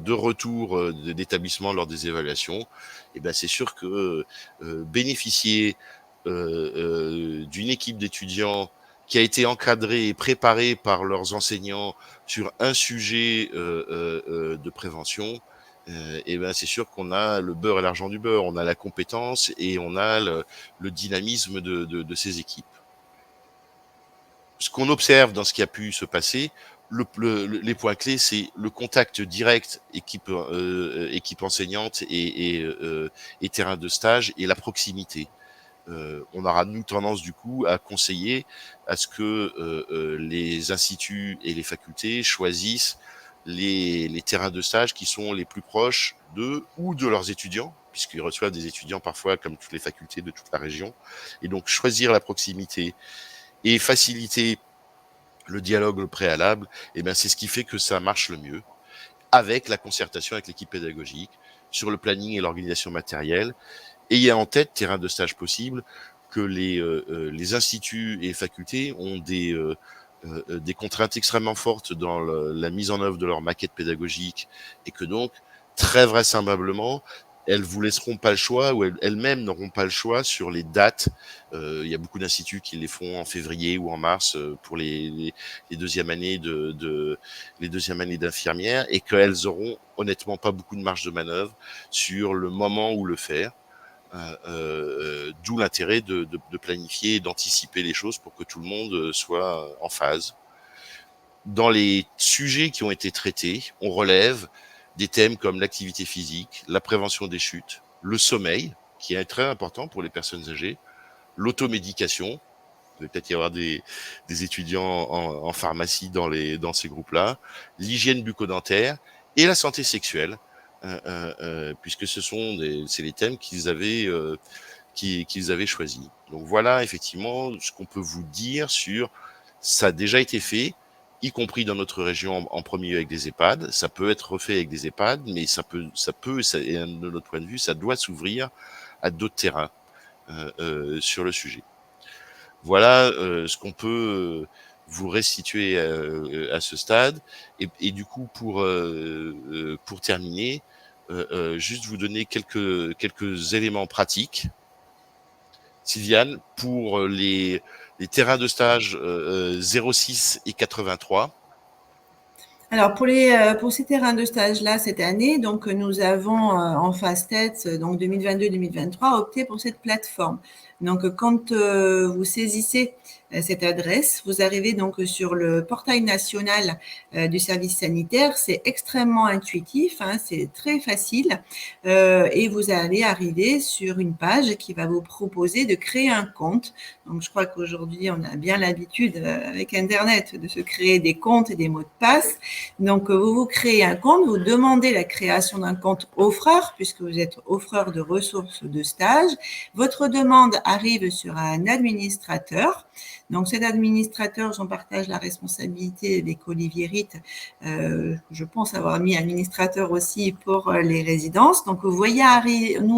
retours d'établissements lors des évaluations, et ben c'est sûr que bénéficier d'une équipe d'étudiants qui a été encadrée et préparée par leurs enseignants sur un sujet de prévention, et ben c'est sûr qu'on a le beurre et l'argent du beurre, on a la compétence et on a le dynamisme de ces équipes. Ce qu'on observe dans ce qui a pu se passer, les points clés, c'est le contact direct équipe enseignante et terrain de stage et la proximité. On aura nous tendance du coup à conseiller à ce que les instituts et les facultés choisissent les terrains de stage qui sont les plus proches d'eux ou de leurs étudiants, puisqu'ils reçoivent des étudiants parfois comme toutes les facultés de toute la région. Et donc choisir la proximité et faciliter le dialogue au préalable, eh bien, c'est ce qui fait que ça marche le mieux, avec la concertation avec l'équipe pédagogique, sur le planning et l'organisation matérielle. Ayez en tête, terrain de stage possible, que les instituts et facultés ont des contraintes extrêmement fortes dans la mise en œuvre de leur maquette pédagogique et que donc, très vraisemblablement, elles vous laisseront pas le choix ou elles-mêmes n'auront pas le choix sur les dates. Il y a beaucoup d'instituts qui les font en février ou en mars pour les deuxièmes années les deuxièmes années d'infirmière et qu'elles auront honnêtement pas beaucoup de marge de manœuvre sur le moment où le faire. D'où l'intérêt de planifier et d'anticiper les choses pour que tout le monde soit en phase. Dans les sujets qui ont été traités, on relève des thèmes comme l'activité physique, la prévention des chutes, le sommeil, qui est très important pour les personnes âgées, l'automédication. Il va peut-être y avoir des étudiants en pharmacie dans ces groupes-là, l'hygiène bucco-dentaire et la santé sexuelle, puisque c'est les thèmes qu'ils avaient choisis. Donc voilà effectivement ce qu'on peut vous dire sur ça a déjà été fait, y compris dans notre région en premier lieu avec des EHPAD. Ça peut être refait avec des EHPAD, mais et de notre point de vue, ça doit s'ouvrir à d'autres terrains sur le sujet. Voilà ce qu'on peut vous restituer à ce stade. Et du coup, pour terminer, juste vous donner quelques éléments pratiques, Sylviane, pour les terrains de stage 06 et 83.
Alors pour ces terrains de stage-là cette année, donc nous avons en phase test, donc 2022-2023, opté pour cette plateforme. Donc quand vous saisissez cette adresse, vous arrivez donc sur le portail national du service sanitaire. C'est extrêmement intuitif, hein, c'est très facile, et vous allez arriver sur une page qui va vous proposer de créer un compte. Donc je crois qu'aujourd'hui on a bien l'habitude avec Internet de se créer des comptes et des mots de passe. Donc, vous créez un compte, vous demandez la création d'un compte offreur, puisque vous êtes offreur de ressources de stage. Votre demande arrive sur un administrateur. Donc, cet administrateur, j'en partage la responsabilité avec Olivier Ritt. Je pense avoir mis administrateur aussi pour les résidences. Donc, nous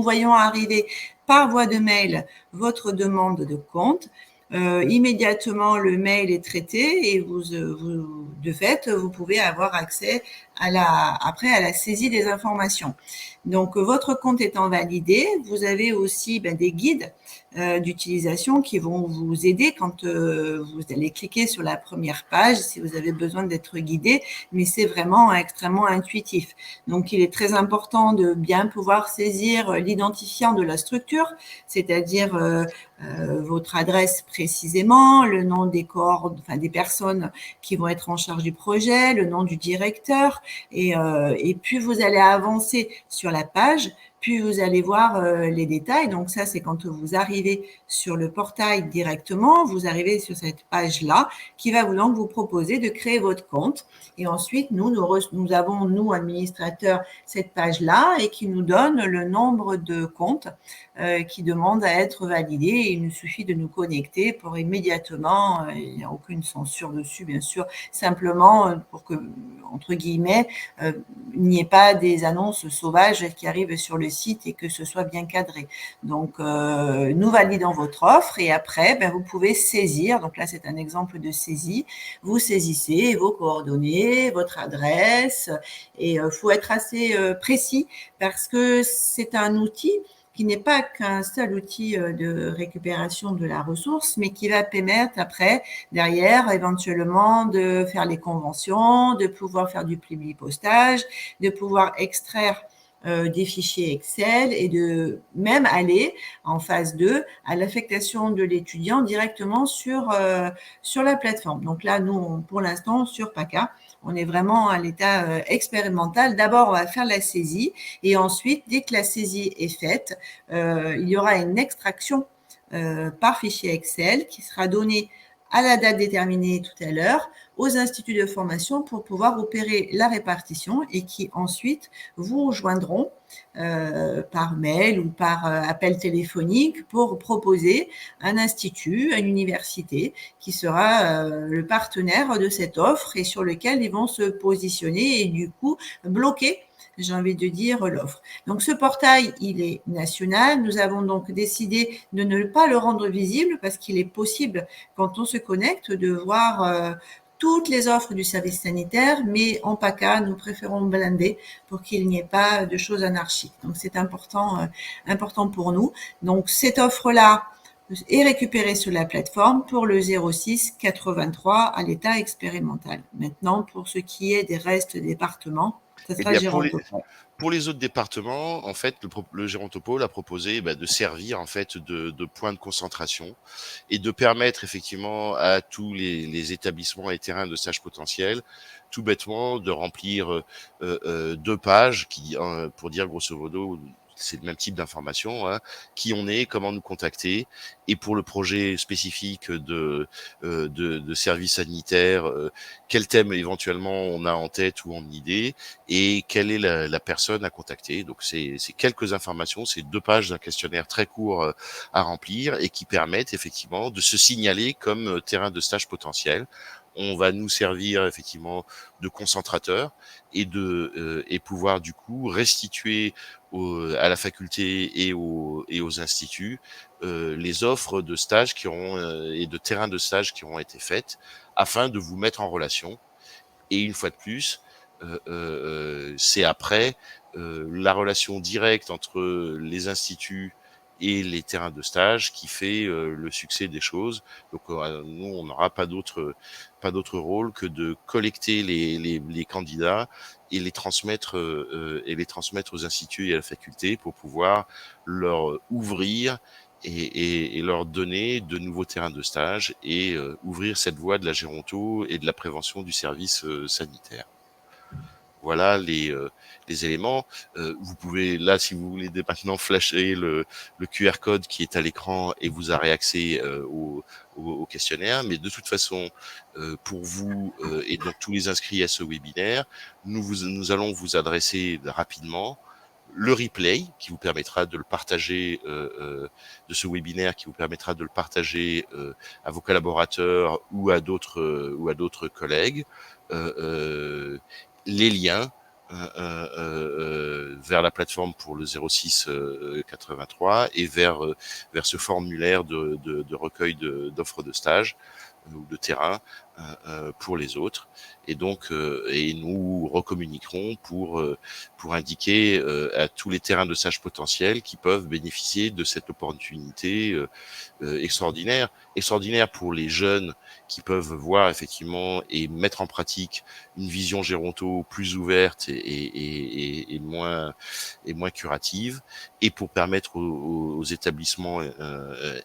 voyons arriver par voie de mail votre demande de compte. Immédiatement, le mail est traité et de fait, vous pouvez avoir accès après à la saisie des informations. Donc, votre compte étant validé, vous avez aussi des guides d'utilisation qui vont vous aider quand vous allez cliquer sur la première page si vous avez besoin d'être guidé, mais c'est vraiment extrêmement intuitif. Donc, il est très important de bien pouvoir saisir l'identifiant de la structure, c'est-à-dire votre adresse précisément, le nom des personnes qui vont être en charge du projet, le nom du directeur, et puis vous allez avancer sur la page, puis vous allez voir les détails. Donc ça, c'est quand vous arrivez sur le portail directement, vous arrivez sur cette page-là qui va donc vous proposer de créer votre compte. Et ensuite, nous avons, nous, administrateurs, cette page-là et qui nous donne le nombre de comptes qui demandent à être validés. Et il nous suffit de nous connecter pour immédiatement, il n'y a aucune censure dessus, bien sûr, simplement pour que, entre guillemets, il n'y ait pas des annonces sauvages qui arrivent sur le site et que ce soit bien cadré. Donc, nous validons votre offre et après, vous pouvez saisir. Donc là, c'est un exemple de saisie. Vous saisissez vos coordonnées, votre adresse et il faut être assez précis parce que c'est un outil qui n'est pas qu'un seul outil de récupération de la ressource, mais qui va permettre après, derrière, éventuellement, de faire les conventions, de pouvoir faire du publipostage, de pouvoir extraire des fichiers Excel et de même aller en phase 2 à l'affectation de l'étudiant directement sur la plateforme. Donc là, nous, pour l'instant, sur PACA, on est vraiment à l'état expérimental. D'abord, on va faire la saisie et ensuite, dès que la saisie est faite, il y aura une extraction par fichier Excel qui sera donnée à la date déterminée tout à l'heure aux instituts de formation pour pouvoir opérer la répartition et qui ensuite vous rejoindront par mail ou par appel téléphonique pour proposer un institut, une université qui sera le partenaire de cette offre et sur lequel ils vont se positionner et du coup bloquer, j'ai envie de dire, l'offre. Donc ce portail, il est national. Nous avons donc décidé de ne pas le rendre visible parce qu'il est possible, quand on se connecte, de voir toutes les offres du service sanitaire, mais en PACA, nous préférons blinder pour qu'il n'y ait pas de choses anarchiques. Donc c'est important pour nous. Donc cette offre-là est récupérée sur la plateforme pour le 06 83 à l'état expérimental. Maintenant, pour ce qui est des restes des départements, ça
Eh
sera
bien,
gérant.
pour les autres départements, en fait, le Gérontopole a proposé de servir en fait de point de concentration et de permettre effectivement à tous les établissements et terrains de stage potentiels, tout bêtement, de remplir 2 pages qui, pour dire grosso modo, c'est le même type d'information, hein, qui on est, comment nous contacter, et pour le projet spécifique de service sanitaire, quel thème éventuellement on a en tête ou en idée, et quelle est la personne à contacter. Donc c'est quelques informations, c'est 2 pages d'un questionnaire très court à remplir et qui permettent effectivement de se signaler comme terrain de stage potentiel. On va nous servir effectivement de concentrateur et pouvoir du coup restituer à la faculté et aux instituts les offres de stage et de terrains de stage qui auront été faites afin de vous mettre en relation. Et une fois de plus, c'est après la relation directe entre les instituts et les terrains de stage qui fait le succès des choses. Donc nous, on n'aura pas d'autre rôle que de collecter les candidats et les transmettre aux instituts et à la faculté pour pouvoir leur ouvrir et leur donner de nouveaux terrains de stage et ouvrir cette voie de la géronto et de la prévention du service sanitaire. Voilà les éléments. Vous pouvez, là, si vous voulez dès maintenant, flasher le QR code qui est à l'écran et vous aurez accès au questionnaire. Mais de toute façon, pour vous et donc tous les inscrits à ce webinaire, nous allons vous adresser rapidement le replay qui vous permettra de le partager de ce webinaire, qui vous permettra de le partager à vos collaborateurs ou à d'autres collègues. Les liens vers la plateforme pour le 06 83 et vers ce formulaire de recueil d'offres de stage ou de terrain pour les autres. Et donc, et nous recommuniquerons pour indiquer à tous les terrains de stage potentiels qui peuvent bénéficier de cette opportunité extraordinaire pour les jeunes qui peuvent voir effectivement et mettre en pratique une vision géronto plus ouverte et moins curative, et pour permettre aux établissements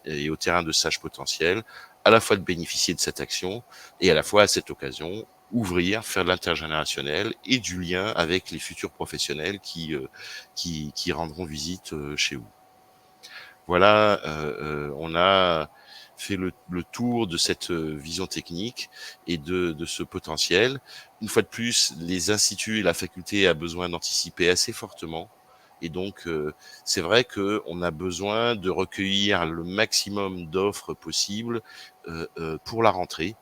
et aux terrains de stage potentiels à la fois de bénéficier de cette action et à la fois à cette occasion ouvrir, faire de l'intergénérationnel et du lien avec les futurs professionnels qui rendront visite chez vous. Voilà, on a fait le tour de cette vision technique et de ce potentiel. Une fois de plus, les instituts et la faculté a besoin d'anticiper assez fortement. Et donc, c'est vrai qu'on a besoin de recueillir le maximum d'offres possibles pour la rentrée.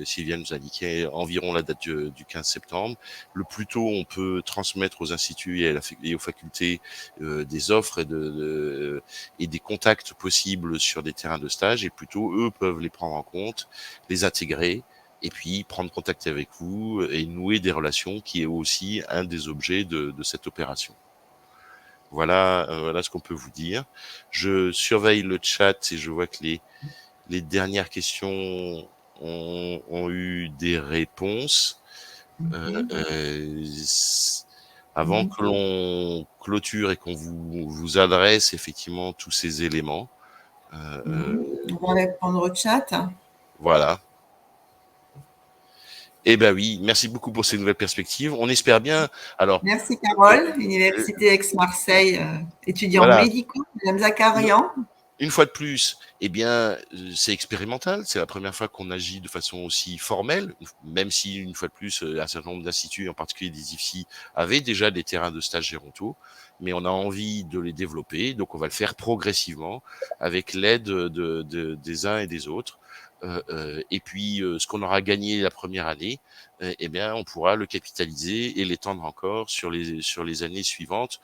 Sylviane nous indiquait environ la date du 15 septembre. Le plus tôt on peut transmettre aux instituts et aux facultés des offres et des contacts possibles sur des terrains de stage, et plus tôt eux peuvent les prendre en compte, les intégrer, et puis prendre contact avec vous et nouer des relations, qui est aussi un des objets de cette opération. Voilà, voilà ce qu'on peut vous dire. Je surveille le chat et je vois que les dernières questions ont eu des réponses. Avant que l'on clôture et qu'on vous adresse effectivement tous ces éléments.
On va répondre au chat.
Voilà. Eh ben oui, merci beaucoup pour ces nouvelles perspectives. On espère bien. Alors,
merci Carole, Université Aix-Marseille, étudiants
voilà.
médicaux, Madame Zakarian.
Une fois de plus, eh bien, c'est expérimental. C'est la première fois qu'on agit de façon aussi formelle, même si, une fois de plus, un certain nombre d'instituts, en particulier des IFSI, avaient déjà des terrains de stage gérontaux, mais on a envie de les développer, donc on va le faire progressivement avec l'aide des uns et des autres. Et puis, ce qu'on aura gagné la première année, eh bien, on pourra le capitaliser et l'étendre encore sur les années suivantes.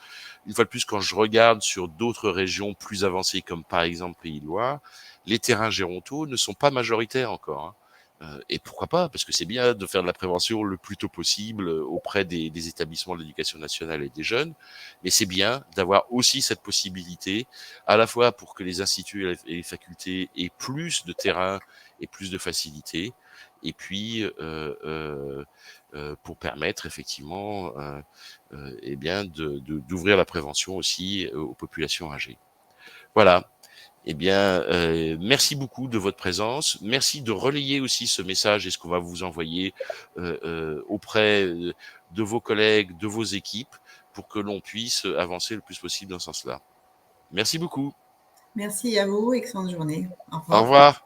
Une fois de plus, quand je regarde sur d'autres régions plus avancées, comme par exemple Pays de Loire, les terrains gérontaux ne sont pas majoritaires encore. Et pourquoi pas? Parce que c'est bien de faire de la prévention le plus tôt possible auprès des établissements de l'éducation nationale et des jeunes, mais c'est bien d'avoir aussi cette possibilité, à la fois pour que les instituts et les facultés aient plus de terrain et plus de facilité, et puis pour permettre effectivement eh bien d'ouvrir la prévention aussi aux populations âgées. Voilà. Eh bien, merci beaucoup de votre présence. Merci de relayer aussi ce message et ce qu'on va vous envoyer auprès de vos collègues, de vos équipes, pour que l'on puisse avancer le plus possible dans ce sens-là. Merci beaucoup.
Merci à vous. Excellente journée. Au revoir.
Au revoir.